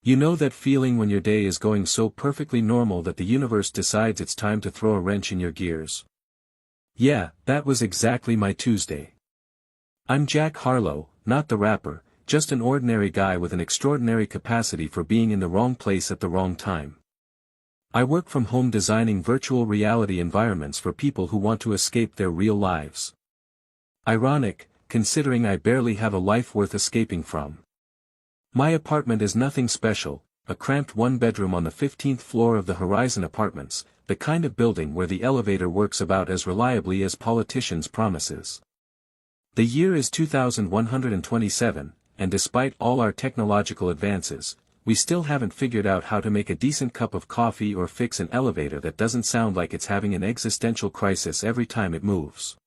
You know that feeling when your day is going so perfectly normal that the universe decides it's time to throw a wrench in your gears? Yeah, that was exactly my Tuesday. I'm Jack Harlow, not the rapper, just an ordinary guy with an extraordinary capacity for being in the wrong place at the wrong time. I work from home designing virtual reality environments for people who want to escape their real lives. Ironic, considering I barely have a life worth escaping from. My apartment is nothing special, a cramped one-bedroom on the 15th floor of the Horizon Apartments, the kind of building where the elevator works about as reliably as politicians' promises. The year is 2127, and despite all our technological advances, we still haven't figured out how to make a decent cup of coffee or fix an elevator that doesn't sound like it's having an existential crisis every time it moves.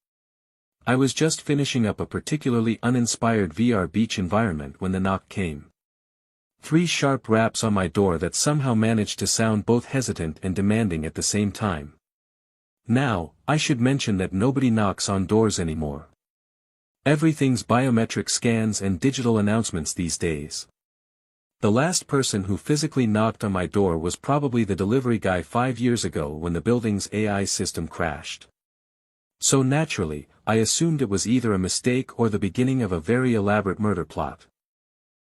I was just finishing up a particularly uninspired VR beach environment when the knock came. 3 sharp raps on my door that somehow managed to sound both hesitant and demanding at the same time. Now, I should mention that nobody knocks on doors anymore. Everything's biometric scans and digital announcements these days. The last person who physically knocked on my door was probably the delivery guy 5 years ago when the building's AI system crashed. So naturally, I assumed it was either a mistake or the beginning of a very elaborate murder plot.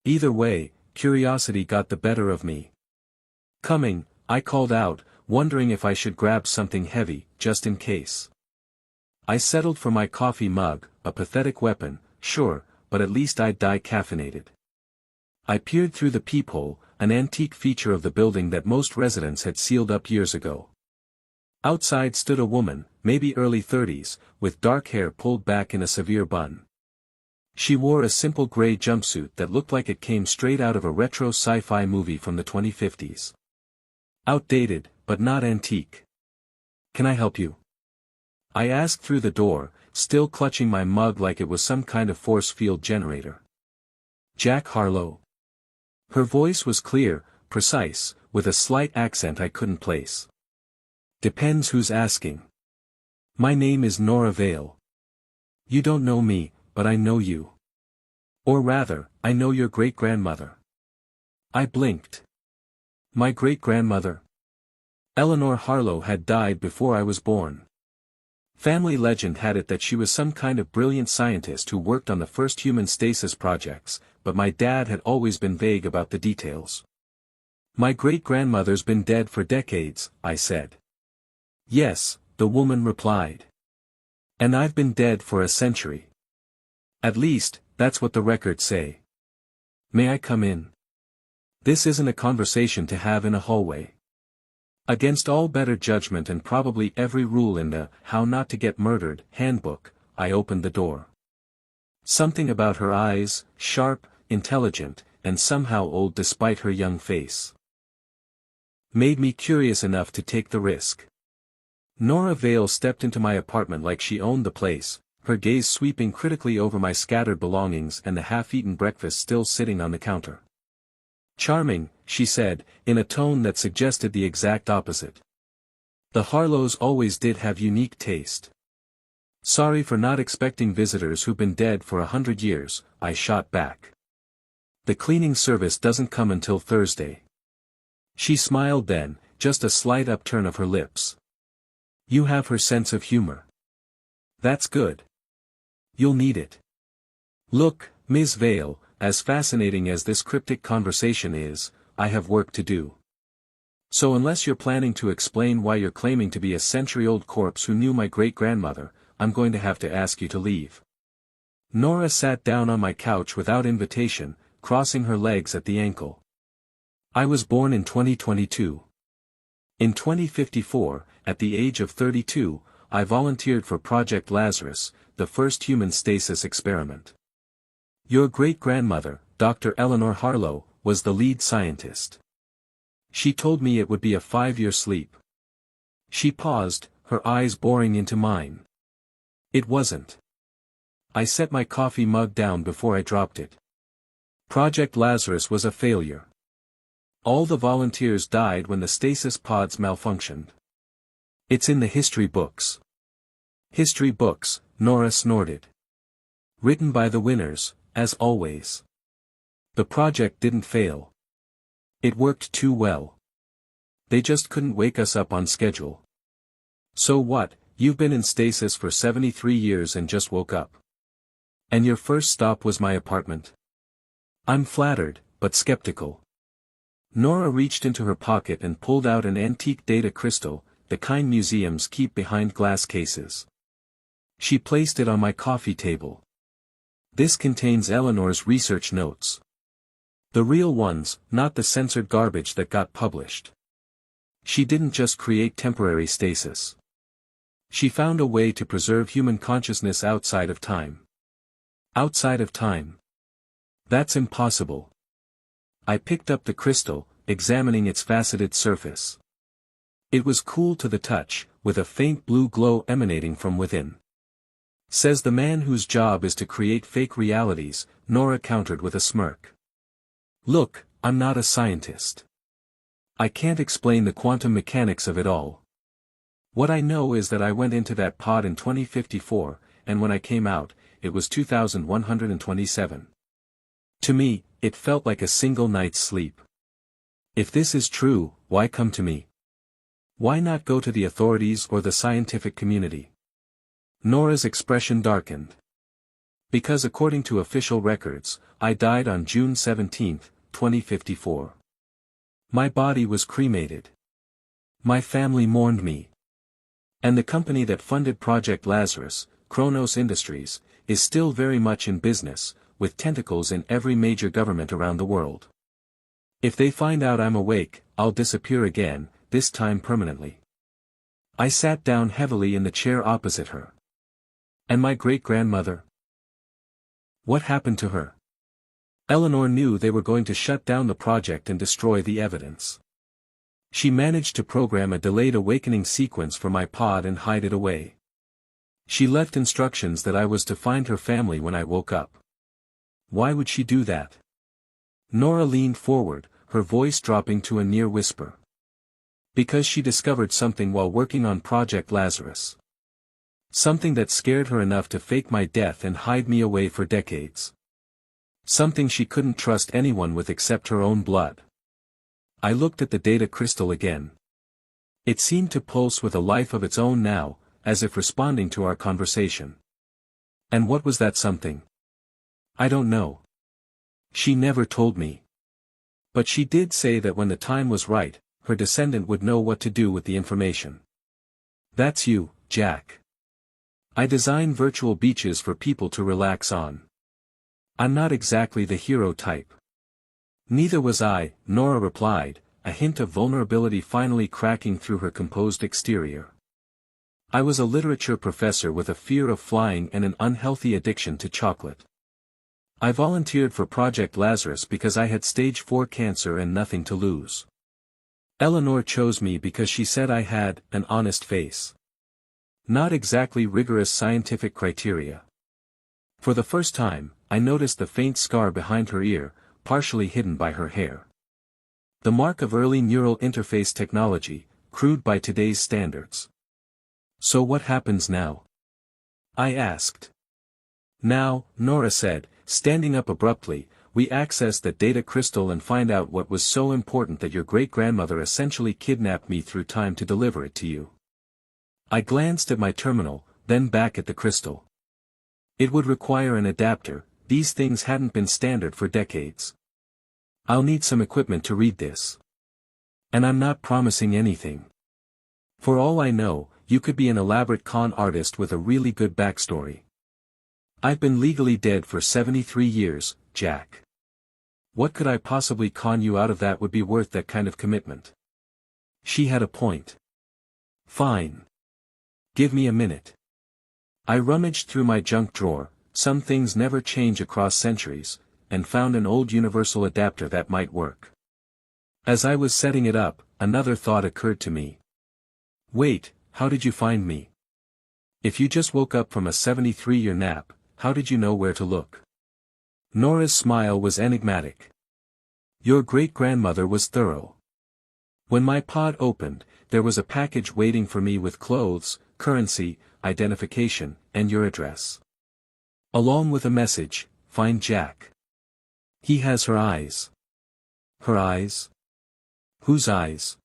Either way, curiosity got the better of me. Coming, I called out, wondering if I should grab something heavy, just in case. I settled for my coffee mug, a pathetic weapon, sure, but at least I'd die caffeinated. I peered through the peephole, an antique feature of the building that most residents had sealed up years ago. Outside stood a woman, maybe early 30s, with dark hair pulled back in a severe bun. She wore a simple gray jumpsuit that looked like it came straight out of a retro sci-fi movie from the 2050s. Outdated, but not antique. "Can I help you?" I asked through the door, still clutching my mug like it was some kind of force field generator. "Jack Harlow." Her voice was clear, precise, with a slight accent I couldn't place. "Depends who's asking. My name is Nora Vale. You don't know me, but I know you. Or rather, I know your great-grandmother." I blinked. My great-grandmother? Eleanor Harlow had died before I was born. Family legend had it that she was some kind of brilliant scientist who worked on the first human stasis projects, but my dad had always been vague about the details. "My great-grandmother's been dead for decades," I said. "Yes," the woman replied. "And I've been dead for a century. At least, that's what the records say. May I come in?" This isn't a conversation to have in a hallway. Against all better judgment and probably every rule in the "How Not to Get Murdered" handbook, I opened the door. Something about her eyes, sharp, intelligent, and somehow old despite her young face, made me curious enough to take the risk. Nora Vale stepped into my apartment like she owned the place, her gaze sweeping critically over my scattered belongings and the half-eaten breakfast still sitting on the counter. "Charming," she said, in a tone that suggested the exact opposite. "The Harlows always did have unique taste." "Sorry for not expecting visitors who've been dead for 100 years, I shot back. "The cleaning service doesn't come until Thursday." She smiled then, just a slight upturn of her lips. "You have her sense of humor. That's good. You'll need it. Look, Ms. Vale, as fascinating as this cryptic conversation is, I have work to do. So unless you're planning to explain why you're claiming to be a century-old corpse who knew my great-grandmother, I'm going to have to ask you to leave." Nora sat down on my couch without invitation, crossing her legs at the ankle. "I was born in 2022. In 2054, at the age of 32, I volunteered for Project Lazarus, the first human stasis experiment. Your great-grandmother, Dr. Eleanor Harlow, was the lead scientist. She told me it would be a 5-year sleep." She paused, her eyes boring into mine. "It wasn't." I set my coffee mug down before I dropped it. "Project Lazarus was a failure. All the volunteers died when the stasis pods malfunctioned. It's in the history books." "History books," Nora snorted. "Written by the winners, as always. The project didn't fail. It worked too well. They just couldn't wake us up on schedule. So what, you've been in stasis for 73 years and just woke up. And your first stop was my apartment? I'm flattered, but skeptical. Nora reached into her pocket and pulled out an antique data crystal, the kind museums keep behind glass cases. She placed it on my coffee table. This contains Eleanor's research notes. The real ones, not the censored garbage that got published. She didn't just create temporary stasis. She found a way to preserve human consciousness outside of time. Outside of time. That's impossible. I picked up the crystal, examining its faceted surface. It was cool to the touch, with a faint blue glow emanating from within. Says the man whose job is to create fake realities, Nora countered with a smirk. Look, I'm not a scientist. I can't explain the quantum mechanics of it all. What I know is that I went into that pod in 2054, and when I came out, it was 2127. To me, it felt like a single night's sleep. If this is true, why come to me? Why not go to the authorities or the scientific community? Nora's expression darkened. Because according to official records, I died on June 17, 2054. My body was cremated. My family mourned me. And the company that funded Project Lazarus, Chronos Industries, is still very much in business, with tentacles in every major government around the world. If they find out I'm awake, I'll disappear again, this time permanently. I sat down heavily in the chair opposite her. And my great-grandmother? What happened to her? Eleanor knew they were going to shut down the project and destroy the evidence. She managed to program a delayed awakening sequence for my pod and hide it away. She left instructions that I was to find her family when I woke up. Why would she do that? Nora leaned forward, her voice dropping to a near whisper. Because she discovered something while working on Project Lazarus. Something that scared her enough to fake my death and hide me away for decades. Something she couldn't trust anyone with except her own blood. I looked at the data crystal again. It seemed to pulse with a life of its own now, as if responding to our conversation. And what was that something? I don't know. She never told me. But she did say that when the time was right, her descendant would know what to do with the information. That's you, Jack. I design virtual beaches for people to relax on. I'm not exactly the hero type. Neither was I, Nora replied, a hint of vulnerability finally cracking through her composed exterior. I was a literature professor with a fear of flying and an unhealthy addiction to chocolate. I volunteered for Project Lazarus because I had stage 4 cancer and nothing to lose. Eleanor chose me because she said I had an honest face. Not exactly rigorous scientific criteria. For the first time, I noticed the faint scar behind her ear, partially hidden by her hair. The mark of early neural interface technology, crude by today's standards. So what happens now? I asked. Now, Nora said, standing up abruptly, we access that data crystal and find out what was so important that your great-grandmother essentially kidnapped me through time to deliver it to you. I glanced at my terminal, then back at the crystal. It would require an adapter, these things hadn't been standard for decades. I'll need some equipment to read this. And I'm not promising anything. For all I know, you could be an elaborate con artist with a really good backstory. I've been legally dead for 73 years, Jack. What could I possibly con you out of that would be worth that kind of commitment? She had a point. Fine. Give me a minute. I rummaged through my junk drawer, some things never change across centuries, and found an old universal adapter that might work. As I was setting it up, another thought occurred to me. Wait, how did you find me? If you just woke up from a 73-year nap, how did you know where to look? Nora's smile was enigmatic. Your great-grandmother was thorough. When my pod opened, there was a package waiting for me with clothes, currency, identification, and your address. Along with a message, find Jack. He has her eyes. Her eyes? Whose eyes?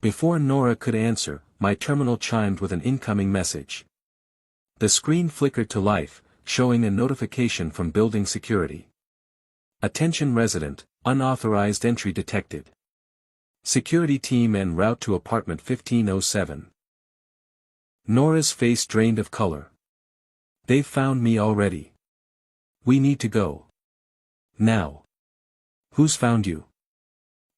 Before Nora could answer, my terminal chimed with an incoming message. The screen flickered to life, showing a notification from building security. Attention resident, unauthorized entry detected. Security team en route to apartment 1507. Nora's face drained of color. They've found me already. We need to go. Now. Who's found you?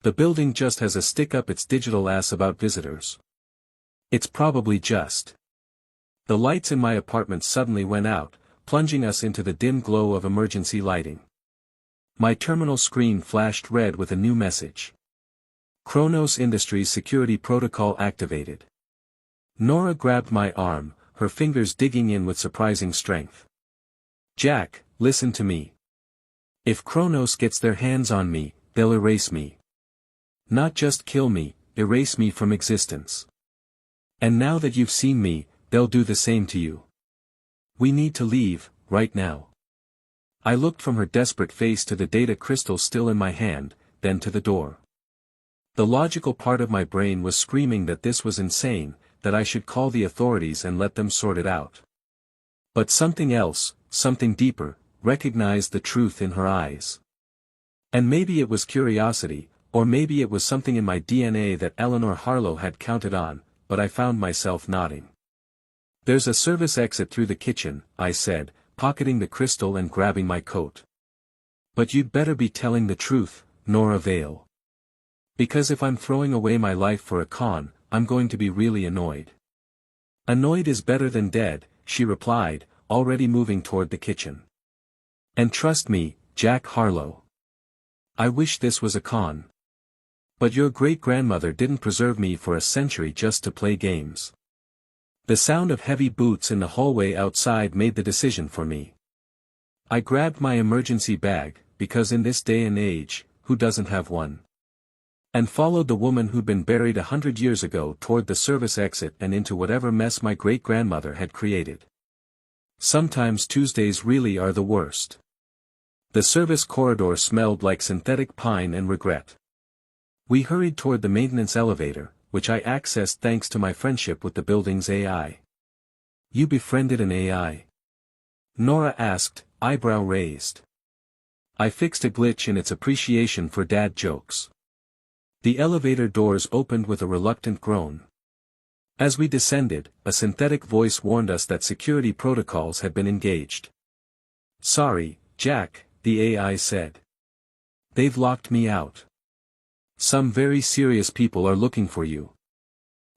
The building just has a stick up its digital ass about visitors. It's probably just. The lights in my apartment suddenly went out, plunging us into the dim glow of emergency lighting. My terminal screen flashed red with a new message. Chronos Industries security protocol activated. Nora grabbed my arm, her fingers digging in with surprising strength. Jack, listen to me. If Chronos gets their hands on me, they'll erase me. Not just kill me, erase me from existence. And now that you've seen me, they'll do the same to you. We need to leave, right now. I looked from her desperate face to the data crystal still in my hand, then to the door. The logical part of my brain was screaming that this was insane, that I should call the authorities and let them sort it out. But something else, something deeper, recognized the truth in her eyes. And maybe it was curiosity, or maybe it was something in my DNA that Eleanor Harlow had counted on, but I found myself nodding. There's a service exit through the kitchen, I said, pocketing the crystal and grabbing my coat. But you'd better be telling the truth, Nora Vale. Because if I'm throwing away my life for a con, I'm going to be really annoyed. Annoyed is better than dead, she replied, already moving toward the kitchen. And trust me, Jack Harlow. I wish this was a con. But your great-grandmother didn't preserve me for a century just to play games. The sound of heavy boots in the hallway outside made the decision for me. I grabbed my emergency bag, because in this day and age, who doesn't have one? And followed the woman who'd been buried 100 years ago toward the service exit and into whatever mess my great-grandmother had created. Sometimes Tuesdays really are the worst. The service corridor smelled like synthetic pine and regret. We hurried toward the maintenance elevator, which I accessed thanks to my friendship with the building's AI. You befriended an AI? Nora asked, eyebrow raised. I fixed a glitch in its appreciation for dad jokes. The elevator doors opened with a reluctant groan. As we descended, a synthetic voice warned us that security protocols had been engaged. Sorry, Jack, the AI said. They've locked me out. Some very serious people are looking for you.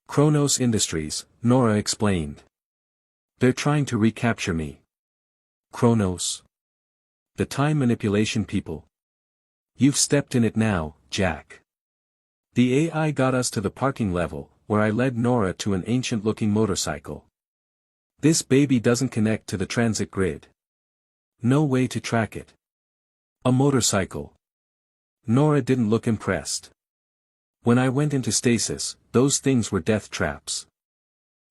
Chronos Industries, Nora explained. They're trying to recapture me. Chronos? The time manipulation people. You've stepped in it now, Jack. The AI got us to the parking level, where I led Nora to an ancient-looking motorcycle. This baby doesn't connect to the transit grid. No way to track it. A motorcycle. Nora didn't look impressed. When I went into stasis, those things were death traps.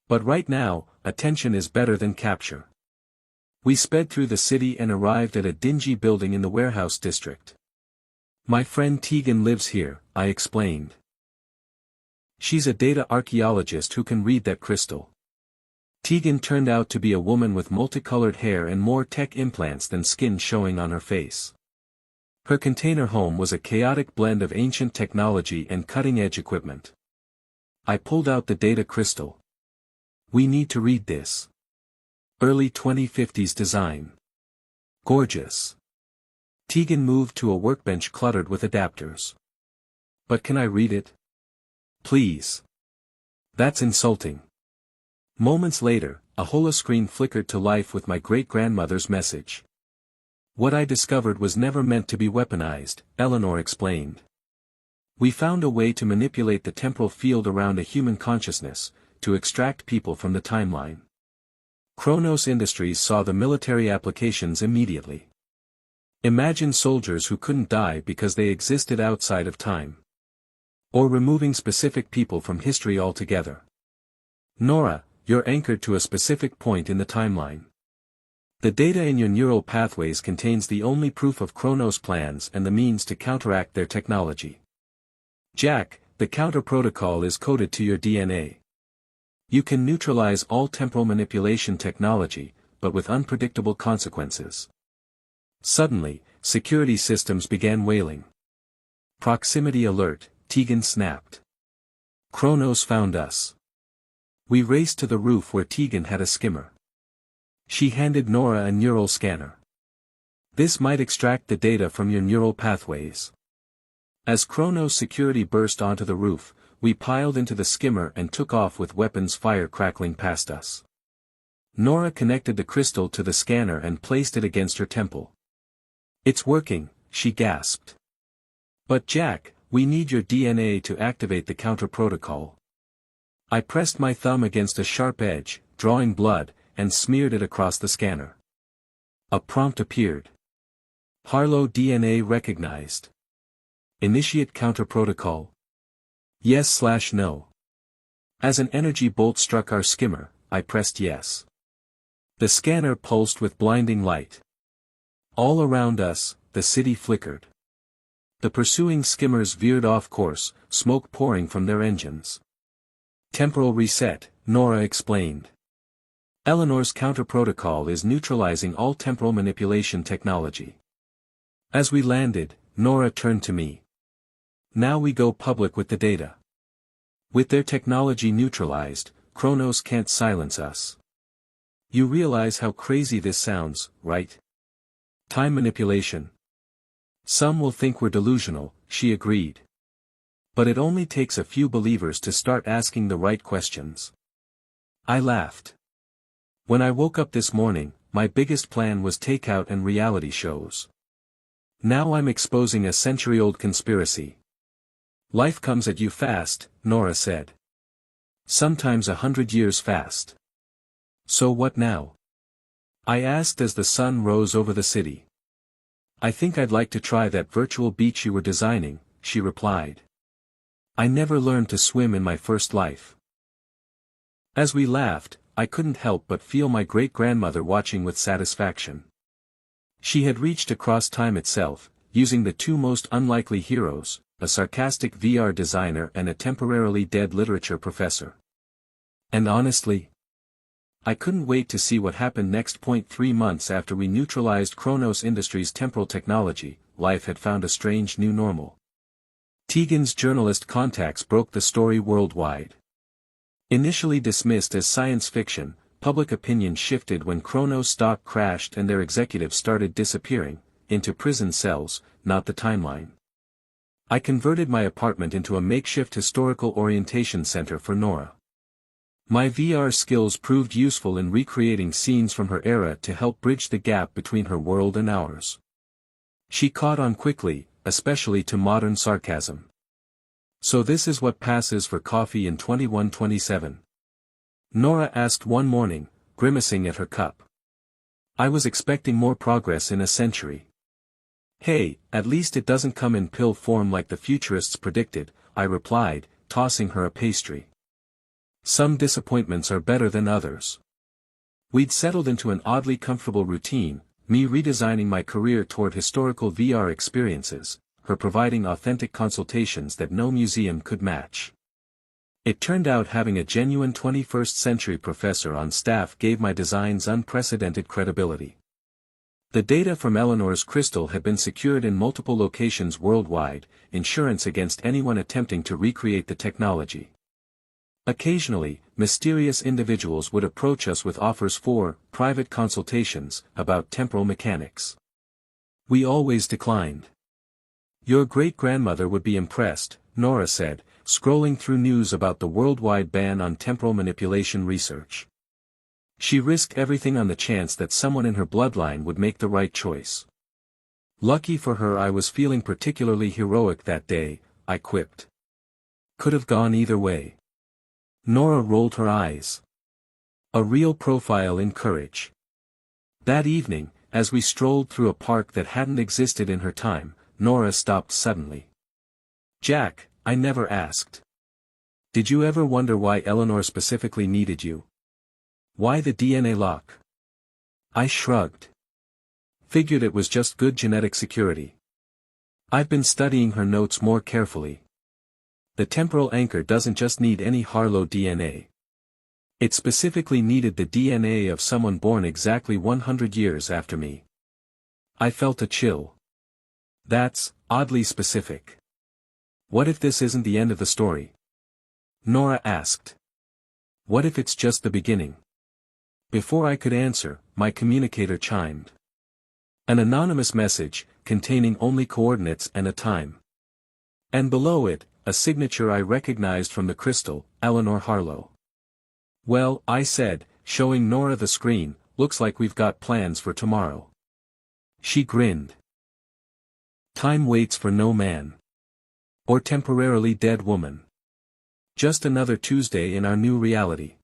But right now, attention is better than capture. We sped through the city and arrived at a dingy building in the warehouse district. My friend Tegan lives here, I explained. She's a data archaeologist who can read that crystal. Tegan turned out to be a woman with multicolored hair and more tech implants than skin showing on her face. Her container home was a chaotic blend of ancient technology and cutting-edge equipment. I pulled out the data crystal. We need to read this. Early 2050s design. Gorgeous. Tegan moved to a workbench cluttered with adapters. But can I read it? Please. That's insulting. Moments later, a holoscreen flickered to life with my great-grandmother's message. What I discovered was never meant to be weaponized, Eleanor explained. We found a way to manipulate the temporal field around a human consciousness, to extract people from the timeline. Chronos Industries saw the military applications immediately. Imagine soldiers who couldn't die because they existed outside of time. Or removing specific people from history altogether. Nora, you're anchored to a specific point in the timeline. The data in your neural pathways contains the only proof of Chronos' plans and the means to counteract their technology. Jack, the counter protocol is coded to your DNA. You can neutralize all temporal manipulation technology, but with unpredictable consequences. Suddenly, security systems began wailing. Proximity alert, Tegan snapped. Chronos found us. We raced to the roof where Tegan had a skimmer. She handed Nora a neural scanner. This might extract the data from your neural pathways. As Chronos security burst onto the roof, we piled into the skimmer and took off with weapons fire crackling past us. Nora connected the crystal to the scanner and placed it against her temple. It's working, she gasped. But Jack, we need your DNA to activate the counter protocol. I pressed my thumb against a sharp edge, drawing blood, and smeared it across the scanner. A prompt appeared. Harlow DNA recognized. Initiate counter protocol. Yes/no. As an energy bolt struck our skimmer, I pressed yes. The scanner pulsed with blinding light. All around us, the city flickered. The pursuing skimmers veered off course, smoke pouring from their engines. Temporal reset, Nora explained. Eleanor's counter protocol is neutralizing all temporal manipulation technology. As we landed, Nora turned to me. Now we go public with the data. With their technology neutralized, Chronos can't silence us. You realize how crazy this sounds, right? Time manipulation. Some will think we're delusional, she agreed. But it only takes a few believers to start asking the right questions. I laughed. When I woke up this morning, my biggest plan was takeout and reality shows. Now I'm exposing a century-old conspiracy. Life comes at you fast, Nora said. Sometimes 100 years fast. So what now? I asked as the sun rose over the city. I think I'd like to try that virtual beach you were designing, she replied. I never learned to swim in my first life. As we laughed, I couldn't help but feel my great-grandmother watching with satisfaction. She had reached across time itself, using the two most unlikely heroes, a sarcastic VR designer and a temporarily dead literature professor. And honestly, I couldn't wait to see what happened next. 3 months after we neutralized Chronos Industries' temporal technology, life had found a strange new normal. Tegan's journalist contacts broke the story worldwide. Initially dismissed as science fiction, public opinion shifted when Chronos stock crashed and their executives started disappearing, into prison cells, not the timeline. I converted my apartment into a makeshift historical orientation center for Nora. My VR skills proved useful in recreating scenes from her era to help bridge the gap between her world and ours. She caught on quickly, especially to modern sarcasm. So this is what passes for coffee in 2127. Nora asked one morning, grimacing at her cup. I was expecting more progress in a century. Hey, at least it doesn't come in pill form like the futurists predicted, I replied, tossing her a pastry. Some disappointments are better than others. We'd settled into an oddly comfortable routine, me redesigning my career toward historical VR experiences, her providing authentic consultations that no museum could match. It turned out having a genuine 21st century professor on staff gave my designs unprecedented credibility. The data from Eleanor's crystal had been secured in multiple locations worldwide, insurance against anyone attempting to recreate the technology. Occasionally, mysterious individuals would approach us with offers for private consultations about temporal mechanics. We always declined. Your great-grandmother would be impressed, Nora said, scrolling through news about the worldwide ban on temporal manipulation research. She risked everything on the chance that someone in her bloodline would make the right choice. Lucky for her, I was feeling particularly heroic that day, I quipped. Could have gone either way. Nora rolled her eyes. A real profile in courage. That evening, as we strolled through a park that hadn't existed in her time, Nora stopped suddenly. Jack, I never asked. Did you ever wonder why Eleanor specifically needed you? Why the DNA lock? I shrugged. Figured it was just good genetic security. I've been studying her notes more carefully. The temporal anchor doesn't just need any Harlow DNA. It specifically needed the DNA of someone born exactly 100 years after me. I felt a chill. That's oddly specific. What if this isn't the end of the story? Nora asked. What if it's just the beginning? Before I could answer, my communicator chimed. An anonymous message, containing only coordinates and a time. And below it, a signature I recognized from the crystal, Eleanor Harlow. Well, I said, showing Nora the screen, looks like we've got plans for tomorrow. She grinned. Time waits for no man. Or temporarily dead woman. Just another Tuesday in our new reality.